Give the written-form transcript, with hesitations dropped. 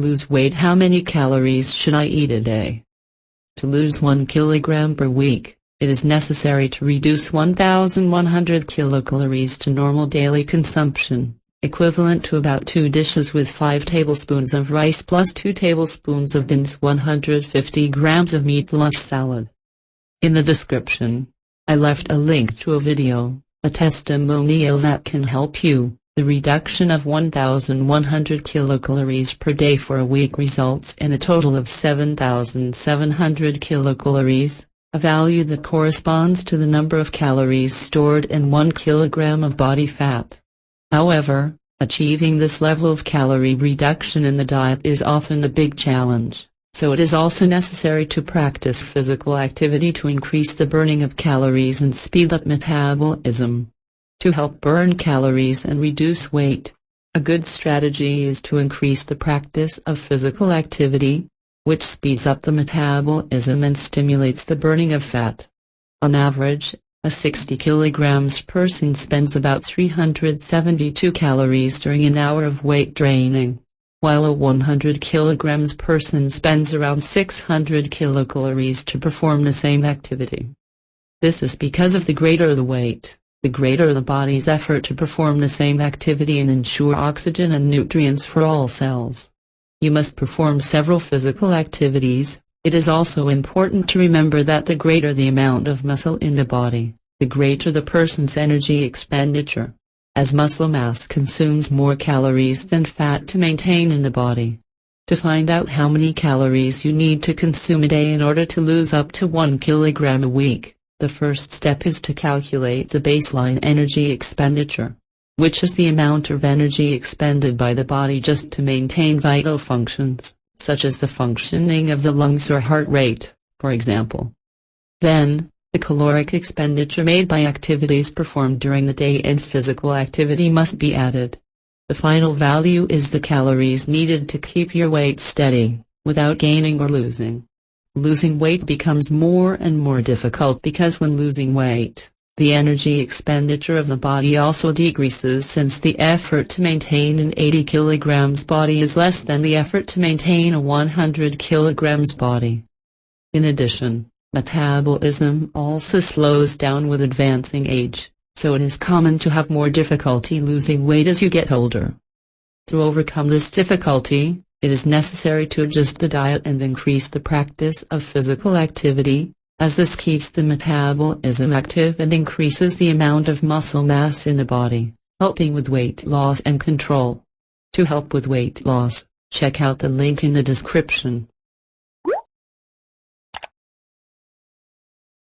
lose weight, how many calories should I eat a day? To lose 1 kilogram per week, it is necessary to reduce 1,100 kilocalories to normal daily consumption, equivalent to about 2 dishes with 5 tablespoons of rice plus 2 tablespoons of beans, 150 grams of meat plus salad. In the description, I left a link to a video, a testimonial that can help you. The reduction of 1,100 kilocalories per day for a week results in a total of 7,700 kilocalories, a value that corresponds to the number of calories stored in 1 kilogram of body fat. However, achieving this level of calorie reduction in the diet is often a big challenge, so it is also necessary to practice physical activity to increase the burning of calories and speed up metabolism. To help burn calories and reduce weight, a good strategy is to increase the practice of physical activity, which speeds up the metabolism and stimulates the burning of fat. On average, a 60 kilograms person spends about 372 calories during an hour of weight training, while a 100 kilograms person spends around 600 kilocalories to perform the same activity. This is because of the greater the weight, the greater the body's effort to perform the same activity and ensure oxygen and nutrients for all cells. You must perform several physical activities. It is also important to remember that the greater the amount of muscle in the body, the greater the person's energy expenditure, as muscle mass consumes more calories than fat to maintain in the body. To find out how many calories you need to consume a day in order to lose up to 1 kilogram a week, the first step is to calculate the baseline energy expenditure, which is the amount of energy expended by the body just to maintain vital functions, such as the functioning of the lungs or heart rate, for example. Then, the caloric expenditure made by activities performed during the day and physical activity must be added. The final value is the calories needed to keep your weight steady, without gaining or losing. Losing weight becomes more and more difficult because when losing weight, the energy expenditure of the body also decreases since the effort to maintain an 80 kilograms body is less than the effort to maintain a 100 kilograms body. In addition, metabolism also slows down with advancing age, so it is common to have more difficulty losing weight as you get older. To overcome this difficulty, it is necessary to adjust the diet and increase the practice of physical activity, as this keeps the metabolism active and increases the amount of muscle mass in the body, helping with weight loss and control. To help with weight loss, check out the link in the description.